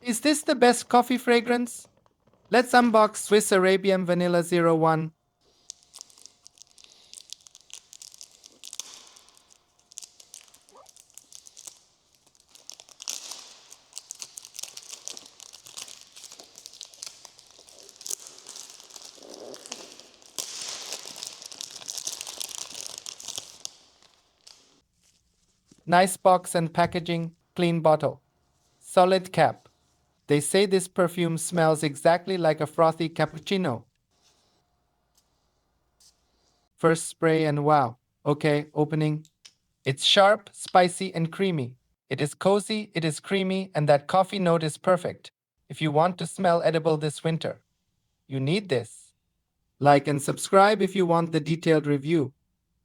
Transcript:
Is this the best coffee fragrance? Let's unbox Swiss Arabian Vanilla 01. Nice box and packaging, clean bottle. Solid cap. They say this perfume smells exactly like a frothy cappuccino. First spray and wow. Okay, opening. It's sharp, spicy, and creamy. It is cozy, it is creamy, and that coffee note is perfect. If you want to smell edible this winter, you need this. Like and subscribe if you want the detailed review.